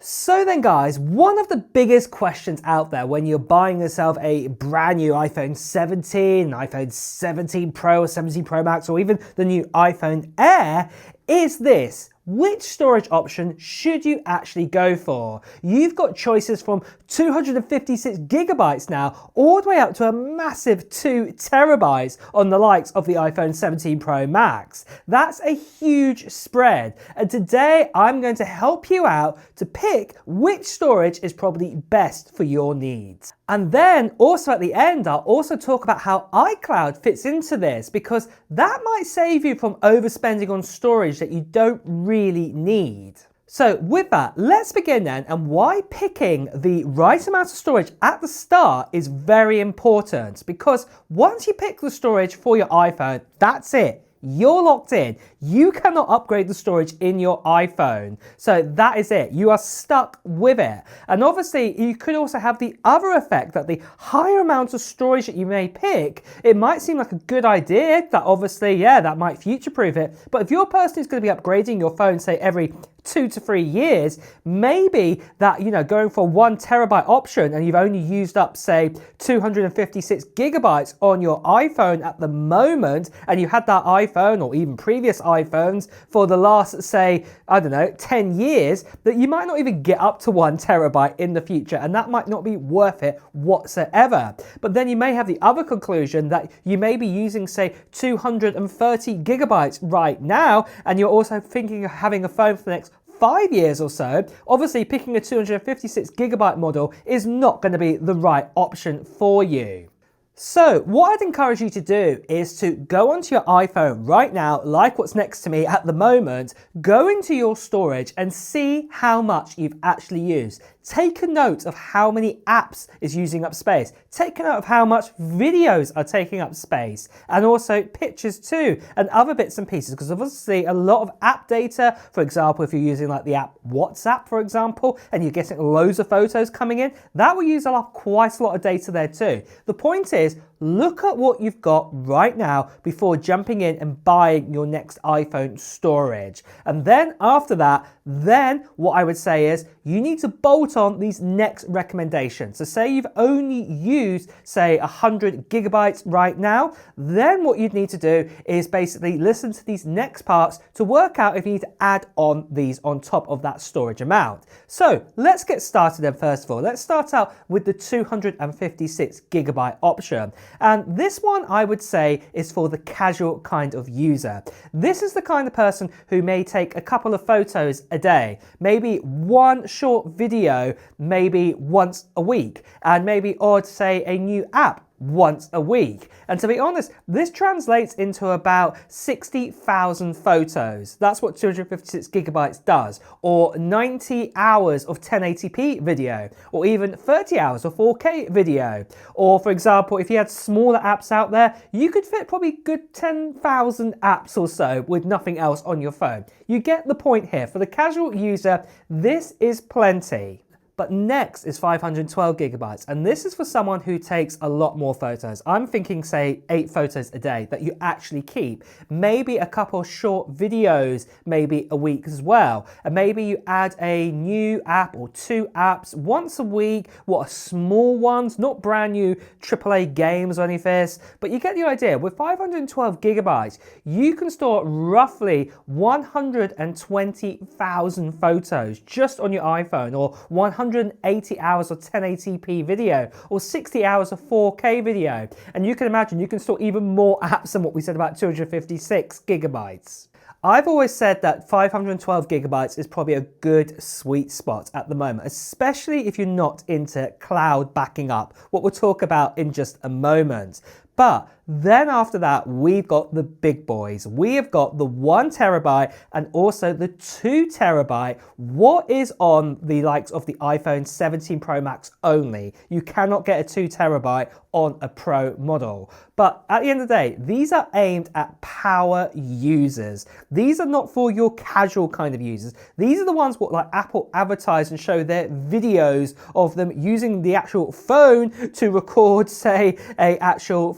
So then guys, one of the biggest questions out there when you're buying yourself a brand new iPhone 17, iPhone 17 Pro or 17 Pro Max, or even the new iPhone Air is this: which storage option should you actually go for? You've got choices from 256 gigabytes now, all the way up to a massive 2 terabytes on the likes of the iPhone 17 Pro Max. That's a huge spread. And today I'm going to help you out to pick which storage is probably best for your needs. And then also at the end, I'll also talk about how iCloud fits into this, because that might save you from overspending on storage that you don't really need. So with that, let's begin then, and why picking the right amount of storage at the start is very important, because once you pick the storage for your iPhone, that's it. You're locked in. You cannot upgrade the storage in your iPhone. So that is it. You are stuck with it. And obviously, you could also have the other effect that the higher amount of storage that you may pick, it might seem like a good idea that obviously, yeah, that might future-proof it. But if you're a person who's going to be upgrading your phone, say every 2 to 3 years, maybe that, going for 1 terabyte option and you've only used up, say, 256 gigabytes on your iPhone at the moment, and you had that iPhone or even previous iPhones for the last, say, 10 years, that you might not even get up to 1 terabyte in the future, and that might not be worth it whatsoever. But then you may have the other conclusion that you may be using, say, 230 gigabytes right now, and you're also thinking of having a phone for the next 5 years or so. Obviously, picking a 256 gigabyte model is not going to be the right option for you. So what I'd encourage you to do is to go onto your iPhone right now, like what's next to me at the moment, go into your storage and see how much you've actually used. Take a note of how many apps is using up space. Take a note of how much videos are taking up space, and also pictures too, and other bits and pieces, because obviously a lot of app data, for example, if you're using like the app WhatsApp, for example, and you're getting loads of photos coming in, that will use up quite a lot of data there too. The point is, look at what you've got right now before jumping in and buying your next iPhone storage. And then after that, then what I would say is you need to bolt on these next recommendations. So say you've only used, say, 100 gigabytes right now, then what you'd need to do is basically listen to these next parts to work out if you need to add on these on top of that storage amount. So let's get started then. First of all, let's start out with the 256 gigabyte option. And this one, I would say, is for the casual kind of user. This is the kind of person who may take a couple of photos a day, maybe one short video, maybe once a week, and maybe, or say, a new app once a week. And to be honest, this translates into about 60,000 photos. That's what 256 gigabytes does, or 90 hours of 1080p video, or even 30 hours of 4K video. Or for example, if you had smaller apps out there, you could fit probably good 10,000 apps or so with nothing else on your phone. You get the point here. For the casual user, this is plenty. But next is 512 gigabytes, and this is for someone who takes a lot more photos. I'm thinking, say, 8 photos a day that you actually keep. Maybe a couple short videos, maybe a week as well. And maybe you add a new app or 2 apps once a week. What, small ones, not brand new AAA games or any of this, but you get the idea. With 512 gigabytes, you can store roughly 120,000 photos just on your iPhone, or 180 hours of 1080p video, or 60 hours of 4K video. And you can imagine you can store even more apps than what we said about 256 gigabytes. I've always said that 512 gigabytes is probably a good sweet spot at the moment, especially if you're not into cloud backing up, what we'll talk about in just a moment. But then after that, we've got the big boys. We have got the 1 terabyte and also the 2 terabyte. What is on the likes of the iPhone 17 Pro Max only? You cannot get a 2 terabyte on a Pro model. But at the end of the day, these are aimed at power users. These are not for your casual kind of users. These are the ones what like Apple advertise and show their videos of them using the actual phone to record, say, a actual,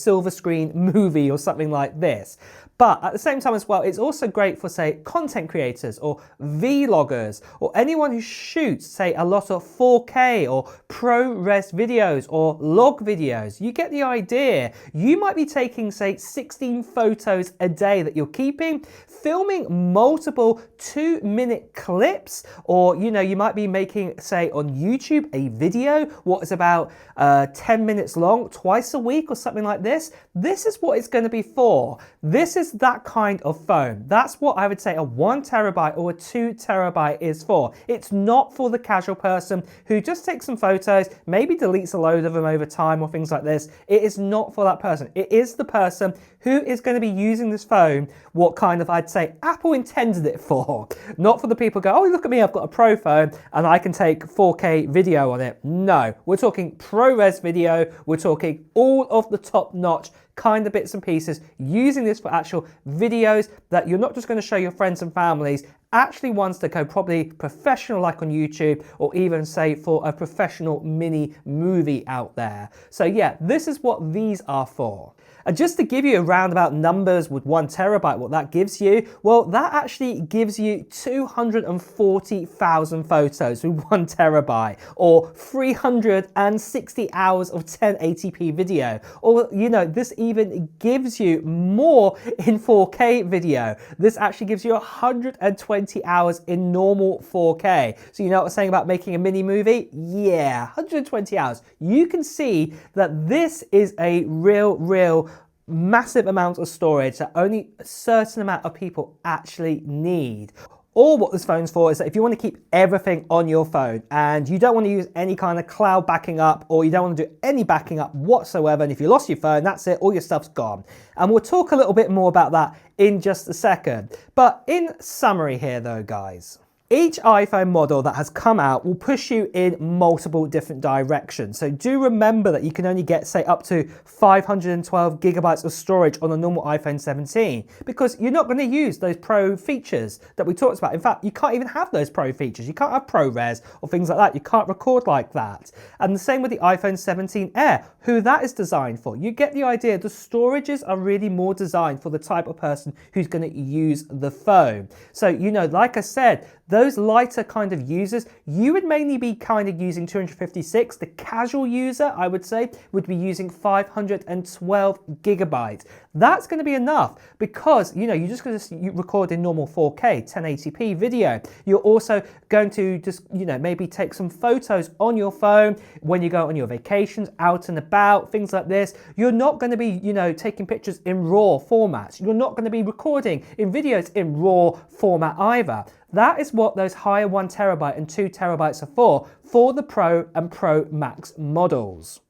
silver screen movie or something like this. But at the same time as well, it's also great for, say, content creators or vloggers or anyone who shoots, say, a lot of 4K or ProRes videos or log videos. You get the idea. You might be taking, say, 16 photos a day that you're keeping, filming multiple 2-minute clips, or, you might be making, say, on YouTube a video, what is about 10 minutes long, twice a week or something like this. This is what it's going to be for. This is that kind of phone. That's what I would say a 1 terabyte or a 2 terabyte is for. It's not for the casual person who just takes some photos, maybe deletes a load of them over time or things like this. It is not for that person. It is the person who is going to be using this phone what kind of, I'd say, Apple intended it for. Not for the people who go, oh, look at me, I've got a Pro phone and I can take 4K video on it. No, we're talking ProRes video. We're talking all of the top-notch kind of bits and pieces, using this for actual videos that you're not just going to show your friends and families, actually ones that go probably professional like on YouTube, or even say for a professional mini movie out there. So yeah, this is what these are for. And just to give you a roundabout numbers with 1 terabyte, what that gives you, well, that actually gives you 240,000 photos with 1 terabyte, or 360 hours of 1080p video. Or, this even gives you more in 4K video. This actually gives you 120 hours in normal 4K. So you know what I'm saying about making a mini movie? Yeah, 120 hours. You can see that this is a real massive amount of storage that only a certain amount of people actually need. Or what this phone's for is that if you want to keep everything on your phone and you don't want to use any kind of cloud backing up, or you don't want to do any backing up whatsoever, and if you lost your phone, that's it, all your stuff's gone. And we'll talk a little bit more about that in just a second. But in summary here though, guys, each iPhone model that has come out will push you in multiple different directions. So do remember that you can only get, say, up to 512 gigabytes of storage on a normal iPhone 17, because you're not going to use those Pro features that we talked about. In fact, you can't even have those Pro features. You can't have ProRes or things like that. You can't record like that. And the same with the iPhone 17 Air, who that is designed for. You get the idea. The storages are really more designed for the type of person who's going to use the phone. So, like I said, those lighter kind of users, you would mainly be kind of using 256. The casual user, I would say, would be using 512 gigabytes. That's going to be enough because, you're just going to record in normal 4K, 1080p video. You're also going to just, maybe take some photos on your phone when you go on your vacations, out and about, things like this. You're not going to be, taking pictures in RAW formats. You're not going to be recording in videos in RAW format either. That is what those higher 1 terabyte and 2 terabytes are for the Pro and Pro Max models.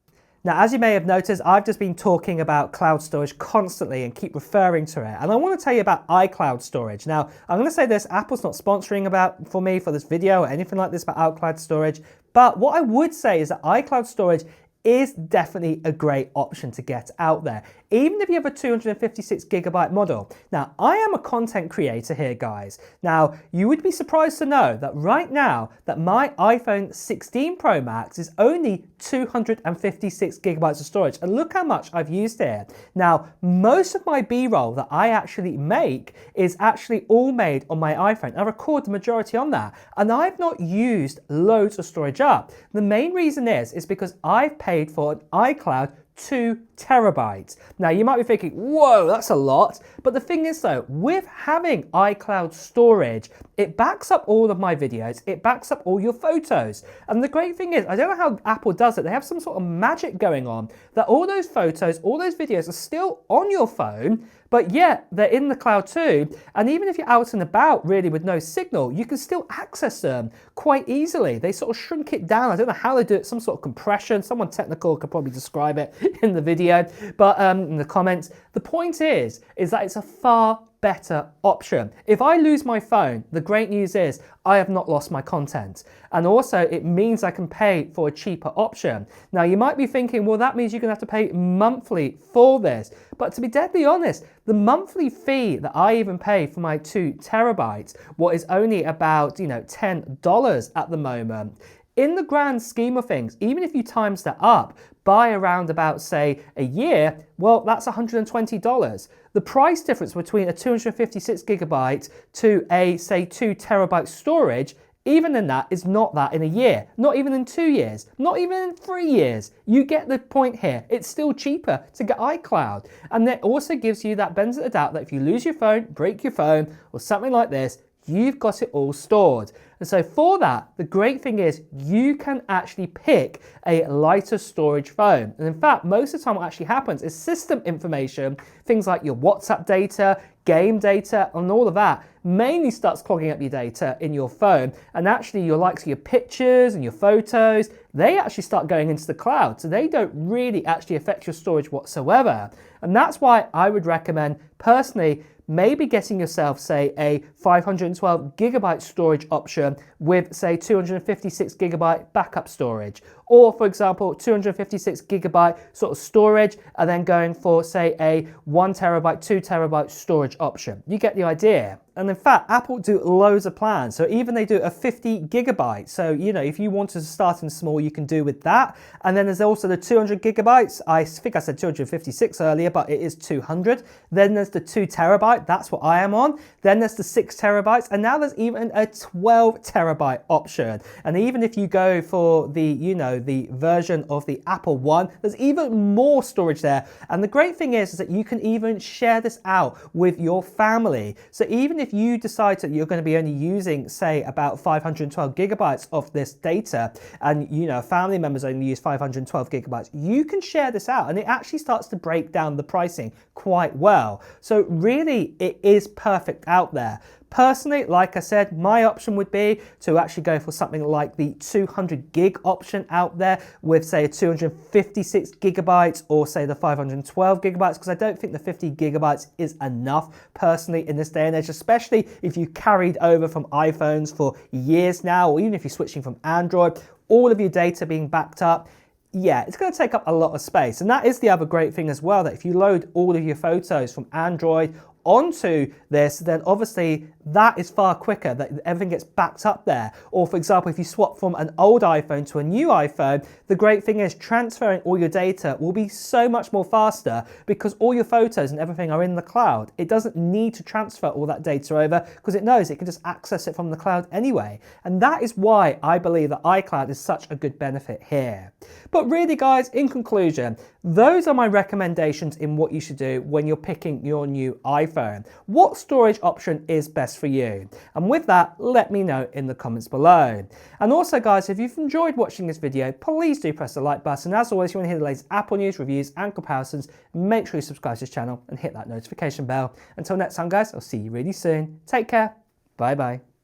Now, as you may have noticed, I've just been talking about cloud storage constantly and keep referring to it. And I want to tell you about iCloud storage. Now, I'm going to say this, Apple's not sponsoring for me for this video or anything like this about iCloud storage. But what I would say is that iCloud storage is definitely a great option to get out there, even if you have a 256 gigabyte model. Now, I am a content creator here, guys. Now, you would be surprised to know that right now that my iPhone 16 Pro Max is only 256 gigabytes of storage. And look how much I've used here. Now, most of my B-roll that I actually make is actually all made on my iPhone. I record the majority on that. And I've not used loads of storage up. The main reason is because I've paid for an iCloud 2 terabytes. Now you might be thinking, whoa, that's a lot. But the thing is though, with having iCloud storage, it backs up all of my videos, it backs up all your photos. And the great thing is, I don't know how Apple does it, they have some sort of magic going on that all those photos, all those videos are still on your phone, but yet they're in the cloud too. And even if you're out and about really with no signal, you can still access them quite easily. They sort of shrink it down. I don't know how they do it, some sort of compression. Someone technical could probably describe it in the video, but in the comments. The point is that it's a far better option. If I lose my phone, the great news is I have not lost my content. And also it means I can pay for a cheaper option. Now you might be thinking, well, that means you're gonna have to pay monthly for this. But to be deadly honest, the monthly fee that I even pay for my 2 terabytes, what is only about, $10 at the moment. In the grand scheme of things, even if you times that up by around about, say, a year, well, that's $120. the price difference between a 256 gigabyte to a, say, 2 terabyte storage, even in that, is not that in a year, not even in 2 years, not even in 3 years. You get the point here. It's still cheaper to get iCloud. And that also gives you that benefit of the doubt that if you lose your phone, break your phone, or something like this, you've got it all stored. And so for that, the great thing is you can actually pick a lighter storage phone. And in fact, most of the time what actually happens is system information, things like your WhatsApp data, game data, and all of that mainly starts clogging up your data in your phone. And actually your likes of your pictures and your photos, they actually start going into the cloud. So they don't really actually affect your storage whatsoever. And that's why I would recommend personally maybe getting yourself, say, a 512 gigabyte storage option with, say, 256 gigabyte backup storage. Or, for example, 256 gigabyte sort of storage and then going for, say, a 1 terabyte, 2 terabyte storage option. You get the idea. And in fact, Apple do loads of plans. So even they do a 50 gigabyte. So, you know, if you wanted to start in small, you can do with that. And then there's also the 200 gigabytes. I think I said 256 earlier, but it is 200. Then there's the 2 terabyte. That's what I am on. Then there's the 6 terabytes. And now there's even a 12 terabyte option. And even if you go for the, you know, the version of the Apple One, there's even more storage there. And the great thing is that you can even share this out with your family. So even if you decide that you're going to be only using, say, about 512 gigabytes of this data, and you know family members only use 512 gigabytes, you can share this out, and it actually starts to break down the pricing quite well. So really, it is perfect out there. Personally, like I said, my option would be to actually go for something like the 200 gig option out there with, say, 256 gigabytes or, say, the 512 gigabytes, because I don't think the 50 gigabytes is enough personally in this day and age, especially if you carried over from iPhones for years now, or even if you're switching from Android, all of your data being backed up. Yeah, it's going to take up a lot of space. And that is the other great thing as well, that if you load all of your photos from Android onto this, then obviously that is far quicker, that everything gets backed up there. Or for example, if you swap from an old iPhone to a new iPhone, the great thing is transferring all your data will be so much more faster because all your photos and everything are in the cloud. It doesn't need to transfer all that data over because it knows it can just access it from the cloud anyway. And that is why I believe that iCloud is such a good benefit here. But really guys, in conclusion, those are my recommendations in what you should do when you're picking your new iPhone. What storage option is best for you? And with that, let me know in the comments below. And also guys, if you've enjoyed watching this video, please do press the like button. As always, if you want to hear the latest Apple news, reviews and comparisons, make sure you subscribe to this channel and hit that notification bell. Until next time guys, I'll see you really soon. Take care. Bye bye.